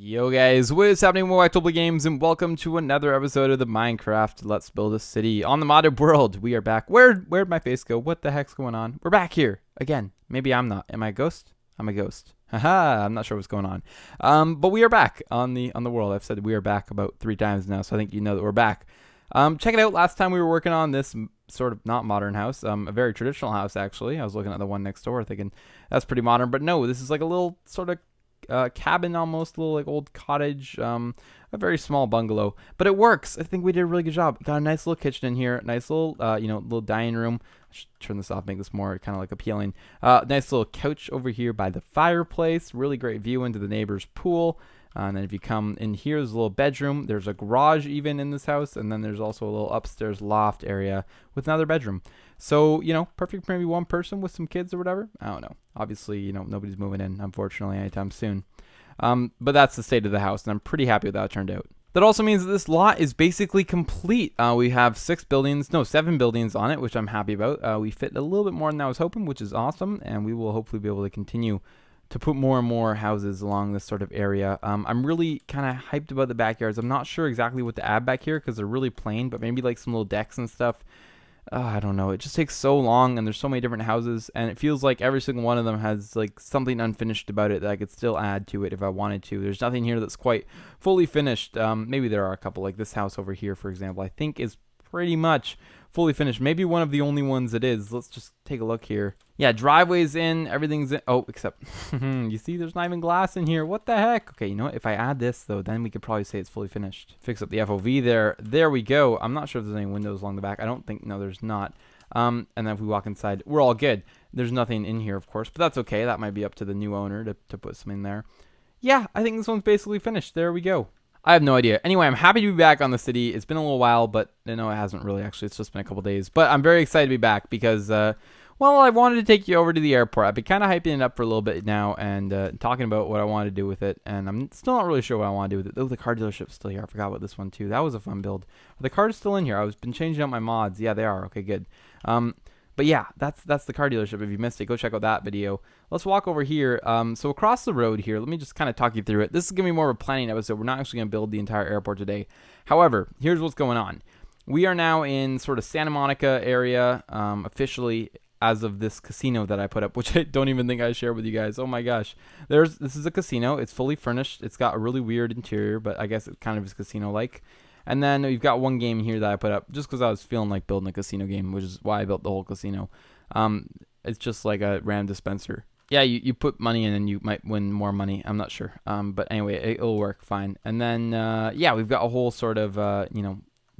Yo guys, what is happening with Untitled Games, and welcome to another episode of the Minecraft Let's Build a City on the modded world. We are back. Where'd my face go? What the heck's going on? We're back here again. Maybe I'm not. Am I a ghost? I'm a ghost. Haha, I'm not sure what's going on. But we are back on the world. I've said we are back about 3 times now, so I think you know that we're back. Check it out. Last time we were working on this sort of not modern house, a very traditional house actually. I was looking at the one next door thinking that's pretty modern, but no, this is like a little sort of cabin, almost a little like old cottage, a very small bungalow, but it works. I think we did a really good job. Got a nice little kitchen in here, nice little little dining room. I should turn this off, make this more kind of like appealing. Nice little couch over here by the fireplace, really great view into the neighbor's pool. And then if you come in here, there's a little bedroom. There's a garage even in this house. And then there's also a little upstairs loft area with another bedroom. So, perfect for maybe one person with some kids or whatever. I don't know. Obviously, nobody's moving in, unfortunately, anytime soon. But that's the state of the house. And I'm pretty happy with how it turned out. That also means that this lot is basically complete. We have 7 buildings on it, which I'm happy about. We fit a little bit more than I was hoping, which is awesome. And we will hopefully be able to continue to put more and more houses along this sort of area. I'm really kind of hyped about the backyards. I'm not sure exactly what to add back here because they're really plain, but maybe like some little decks and stuff. I don't know. It just takes so long, and there's so many different houses, and it feels like every single one of them has like something unfinished about it that I could still add to it if I wanted to. There's nothing here that's quite fully finished. Maybe there are a couple, like this house over here, for example, I think is pretty much fully finished. Maybe one of the only ones it is. Let's just take a look here. Yeah, driveway's in, everything's in. Oh, except, you see, there's not even glass in here. What the heck? Okay, you know what? If I add this, though, then we could probably say it's fully finished. Fix up the FOV there. There we go. I'm not sure if there's any windows along the back. I don't think, no, there's not. And then if we walk inside, we're all good. There's nothing in here, of course, but that's okay. That might be up to the new owner to put something there. Yeah, I think this one's basically finished. There we go. I have no idea. Anyway, I'm happy to be back on the city. It's been a little while, but no, it hasn't really, actually. It's just been a couple days. But I'm very excited to be back because, well, I wanted to take you over to the airport. I've been kind of hyping it up for a little bit now and talking about what I want to do with it. And I'm still not really sure what I want to do with it. Oh, the car dealership's still here. I forgot about this one, too. That was a fun build. Are the cars still in here? I've been changing out my mods. Yeah, they are. Okay, good. But yeah, that's the car dealership. If you missed it, go check out that video. Let's walk over here. So across the road here, let me just kind of talk you through it. This is going to be more of a planning episode. We're not actually going to build the entire airport today. However, here's what's going on. We are now in sort of Santa Monica area, officially as of this casino that I put up, which I don't even think I shared with you guys. Oh my gosh. This is a casino. It's fully furnished. It's got a really weird interior, but I guess it kind of is casino-like. And then we've got one game here that I put up just because I was feeling like building a casino game, which is why I built the whole casino. It's just like a random dispenser. Yeah, you put money in and you might win more money. I'm not sure. But anyway, it'll work fine. And then, yeah, we've got a whole sort of,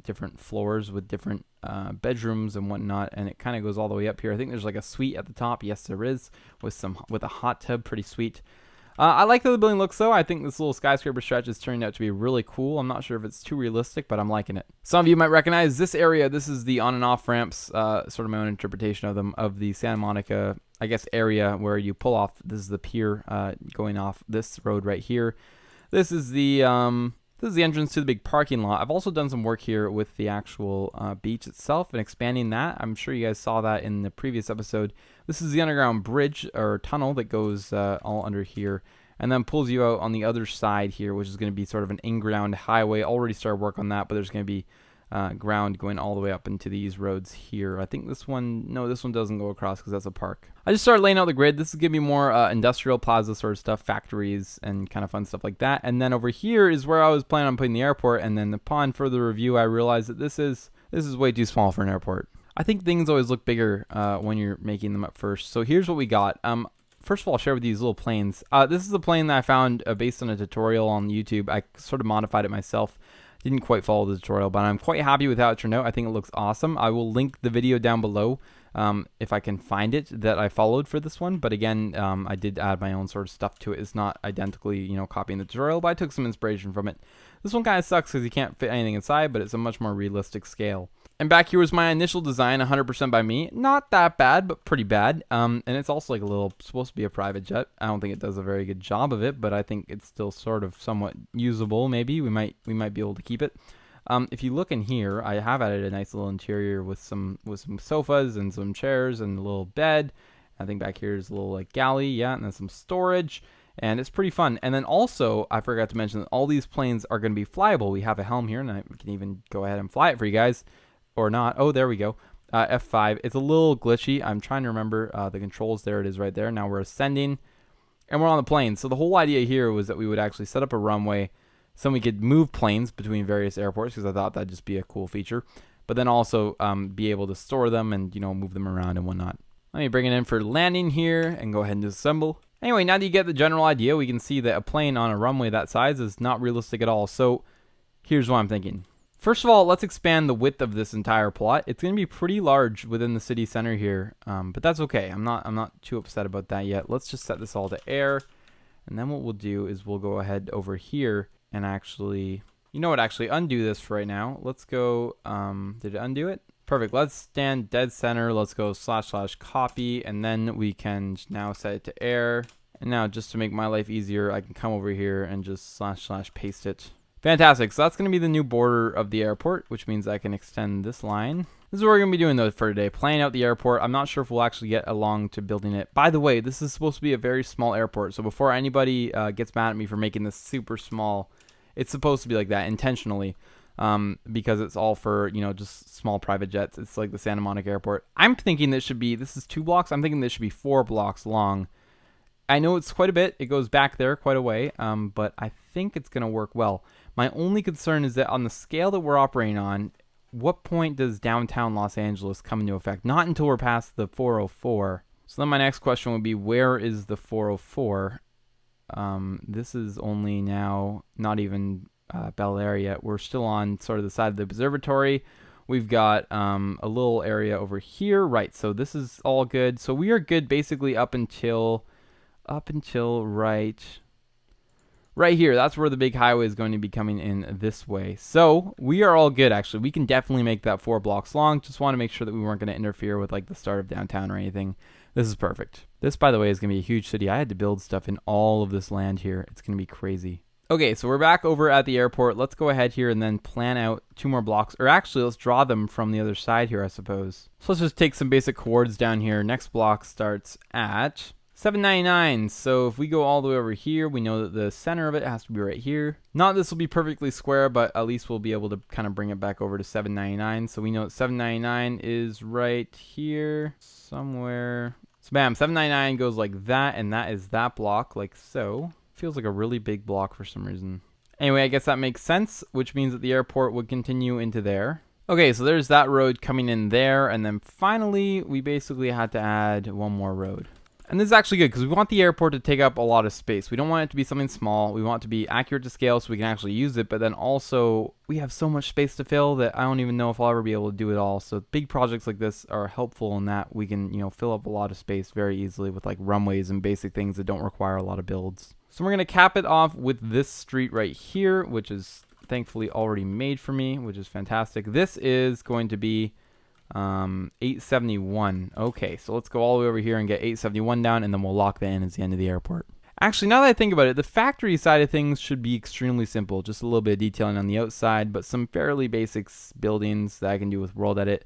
different floors with different bedrooms and whatnot. And it kind of goes all the way up here. I think there's like a suite at the top. Yes, there is, with a hot tub. Pretty sweet. I like how the building looks, though. I think this little skyscraper stretch is turning out to be really cool. I'm not sure if it's too realistic, but I'm liking it. Some of you might recognize this area. This is the on and off ramps, sort of my own interpretation of them, of the Santa Monica, I guess, area where you pull off. This is the pier going off this road right here. This is the entrance to the big parking lot. I've also done some work here with the actual beach itself and expanding that. I'm sure you guys saw that in the previous episode. This is the underground bridge or tunnel that goes all under here and then pulls you out on the other side here, which is going to be sort of an in-ground highway. Already started work on that, but there's going to be ground going all the way up into these roads here. I think this one doesn't go across because that's a park. I just started laying out the grid. This is going to be more industrial plaza sort of stuff, factories and kind of fun stuff like that. And then over here is where I was planning on putting the airport. And then upon further review, I realized that this is way too small for an airport. I think things always look bigger when you're making them up first. So here's what we got. First of all, I'll share with you these little planes. This is a plane that I found based on a tutorial on YouTube. I sort of modified it myself. Didn't quite follow the tutorial, but I'm quite happy with how it turned out. I think it looks awesome. I will link the video down below if I can find it that I followed for this one. But again, I did add my own sort of stuff to it. It's not identically, copying the tutorial, but I took some inspiration from it. This one kind of sucks because you can't fit anything inside, but it's a much more realistic scale. And back here was my initial design, 100% by me. Not that bad, but pretty bad. And it's also like supposed to be a private jet. I don't think it does a very good job of it, but I think it's still sort of somewhat usable. Maybe we might be able to keep it. If you look in here, I have added a nice little interior with some sofas and some chairs and a little bed. I think back here is a little like galley, yeah, and then some storage. And it's pretty fun. And then also, I forgot to mention that all these planes are going to be flyable. We have a helm here, and I can even go ahead and fly it for you guys. Or not. Oh, there we go. F5. It's a little glitchy. I'm trying to remember the controls. There it is right there. Now we're ascending, and we're on the plane. So the whole idea here was that we would actually set up a runway so we could move planes between various airports, because I thought that'd just be a cool feature. But then also be able to store them and, move them around and whatnot. Let me bring it in for landing here and go ahead and disassemble. Anyway, now that you get the general idea, we can see that a plane on a runway that size is not realistic at all. So here's what I'm thinking. First of all, let's expand the width of this entire plot. It's going to be pretty large within the city center here, but that's okay. I'm not too upset about that yet. Let's just set this all to air, and then what we'll do is we'll go ahead over here and actually, actually undo this for right now. Let's go, did it undo it? Perfect. Let's stand dead center. Let's go / copy, and then we can now set it to air. And now, just to make my life easier, I can come over here and just / paste it. Fantastic. So that's going to be the new border of the airport, which means I can extend this line. This is what we're going to be doing, though, for today. Planning out the airport. I'm not sure if we'll actually get along to building it. By the way, this is supposed to be a very small airport. So before anybody gets mad at me for making this super small, it's supposed to be like that intentionally. Because it's all for, just small private jets. It's like the Santa Monica airport. I'm thinking this is 2 blocks. I'm thinking this should be 4 blocks long. I know it's quite a bit. It goes back there quite a way, but I think it's going to work well. My only concern is that on the scale that we're operating on, what point does downtown Los Angeles come into effect? Not until we're past the 404. So then my next question would be, where is the 404? This is only now not even Bel Air yet. We're still on sort of the side of the observatory. We've got a little area over here, right? So this is all good. So we are good basically up until right here. That's where the big highway is going to be coming in this way. So we are all good, actually. We can definitely make that 4 blocks long. Just want to make sure that we weren't going to interfere with like the start of downtown or anything. This is perfect. This, by the way, is going to be a huge city. I had to build stuff in all of this land here. It's going to be crazy. Okay, so we're back over at the airport. Let's go ahead here and then plan out 2 more blocks. Or actually, let's draw them from the other side here, I suppose. So let's just take some basic coords down here. Next block starts at 799. So if we go all the way over here, we know that the center of it has to be right here. Not this will be perfectly square, but at least we'll be able to kind of bring it back over to 799. So we know that 799 is right here somewhere. So bam, 799 goes like that, and that is that block, like so. Feels like a really big block for some reason. Anyway, I guess that makes sense, which means that the airport would continue into there. Okay, so there's that road coming in there, and then finally, we basically had to add 1 more road. And this is actually good because we want the airport to take up a lot of space. We don't want it to be something small. We want it to be accurate to scale so we can actually use it, but then also we have so much space to fill that I don't even know if I'll ever be able to do it all. So big projects like this are helpful in that we can, fill up a lot of space very easily with like runways and basic things that don't require a lot of builds. So we're going to cap it off with this street right here, which is thankfully already made for me, which is fantastic. This is going to be 871. Okay, so let's go all the way over here and get 871 down, and then we'll lock that in as the end of the airport. Actually, now that I think about it, the factory side of things should be extremely simple. Just a little bit of detailing on the outside, but some fairly basic buildings that I can do with World Edit.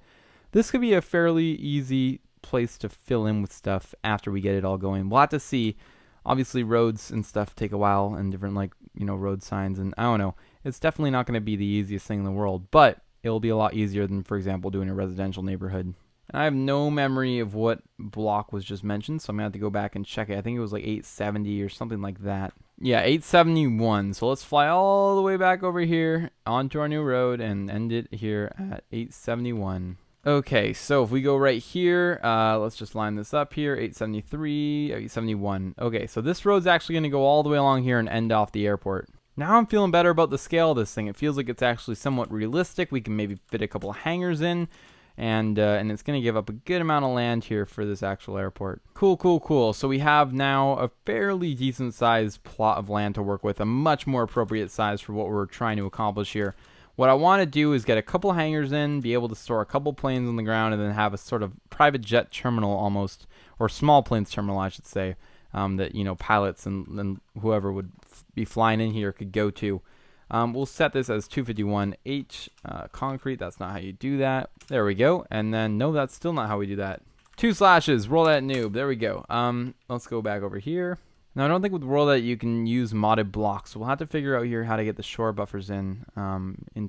This could be a fairly easy place to fill in with stuff after we get it all going. We'll have to see. Obviously, roads and stuff take a while, and different, road signs, and I don't know. It's definitely not going to be the easiest thing in the world, but it'll be a lot easier than, for example, doing a residential neighborhood. And I have no memory of what block was just mentioned, so I'm going to have to go back and check it. I think it was like 870 or something like that. Yeah, 871. So let's fly all the way back over here onto our new road and end it here at 871. Okay, so if we go right here, let's just line this up here, 873, 871. Okay, so this road's actually going to go all the way along here and end off the airport. Now I'm feeling better about the scale of this thing. It feels like it's actually somewhat realistic. We can maybe fit a couple of hangars in, and it's going to give up a good amount of land here for this actual airport. Cool, cool, cool. So we have now a fairly decent sized plot of land to work with, a much more appropriate size for what we're trying to accomplish here. What I want to do is get a couple hangars in, be able to store a couple planes on the ground, and then have a sort of private jet terminal almost, or small planes terminal, I should say, that, pilots and whoever would be flying in here could go to. We'll set this as 251H concrete. That's not how you do that. There we go. And then, no, that's still not how we do that. 2 slashes, roll that noob. There we go. Let's go back over here. Now, I don't think with World that you can use modded blocks, so we'll have to figure out here how to get the shore buffers in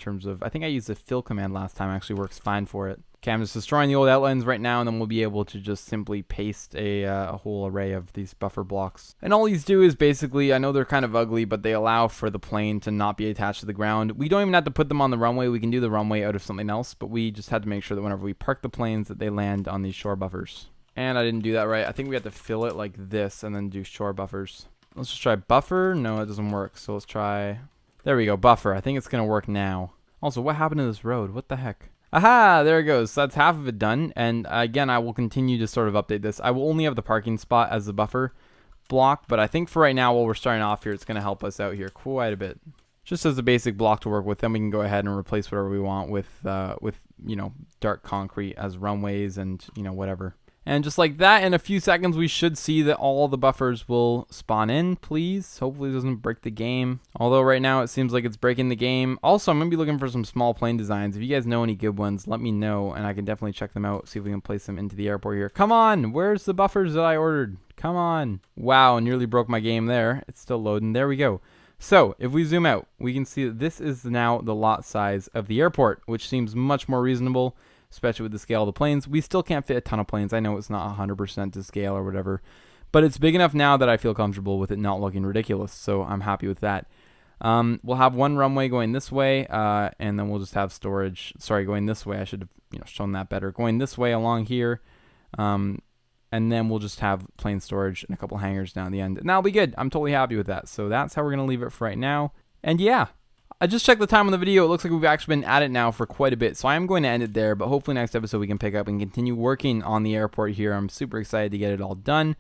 terms of, I think I used the fill command last time, actually works fine for it. Okay, I'm just destroying the old outlines right now, and then we'll be able to just simply paste a whole array of these buffer blocks. And all these do is basically, I know they're kind of ugly, but they allow for the plane to not be attached to the ground. We don't even have to put them on the runway. We can do the runway out of something else, but we just had to make sure that whenever we park the planes that they land on these shore buffers. And I didn't do that right. I think we have to fill it like this and then do shore buffers. Let's just try buffer. No, it doesn't work. So let's try, there we go, buffer. I think it's going to work now. Also, what happened to this road? What the heck? Aha, there it goes. So that's half of it done. And again, I will continue to sort of update this. I will only have the parking spot as the buffer block, but I think for right now, while we're starting off here, it's going to help us out here quite a bit. Just as a basic block to work with, then we can go ahead and replace whatever we want with you know, dark concrete as runways and, you know, whatever. And just like that, in a few seconds, we should see that all the buffers will spawn in, please. Hopefully it doesn't break the game. Although right now it seems like it's breaking the game. Also, I'm going to be looking for some small plane designs. If you guys know any good ones, let me know, and I can definitely check them out, see if we can place them into the airport here. Come on! Where's the buffers that I ordered? Come on! Wow, nearly broke my game there. It's still loading. There we go. So, if we zoom out, we can see that this is now the lot size of the airport, which seems much more reasonable, especially with the scale of the planes. We still can't fit a ton of planes. I know it's not 100% to scale or whatever, but it's big enough now that I feel comfortable with it not looking ridiculous, so I'm happy with that. We'll have one runway going this way, and then we'll just have storage. Sorry, going this way. I should have shown that better. Going this way along here, and then we'll just have plane storage and a couple hangars down the end, and that'll be good. I'm totally happy with that. So that's how we're going to leave it for right now. And yeah, I just checked the time on the video. It looks like we've actually been at it now for quite a bit, so I am going to end it there, but hopefully next episode we can pick up and continue working on the airport here. I'm super excited to get it all done.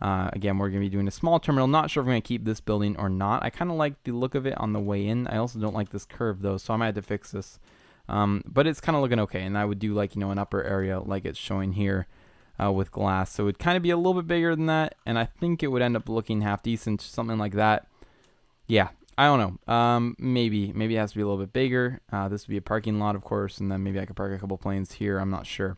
Again, we're going to be doing a small terminal. Not sure if we're going to keep this building or not. I kind of like the look of it on the way in. I also don't like this curve, though, so I might have to fix this. But it's kind of looking okay, and I would do like, an upper area like it's showing here with glass. So it would kind of be a little bit bigger than that, and I think it would end up looking half decent, something like that. Yeah. I don't know. Maybe it has to be a little bit bigger. This would be a parking lot, of course, and then maybe I could park a couple planes here. I'm not sure.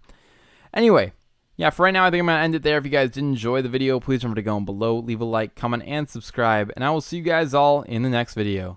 Anyway, yeah, for right now, I think I'm going to end it there. If you guys did enjoy the video, please remember to go below, leave a like, comment, and subscribe, and I will see you guys all in the next video.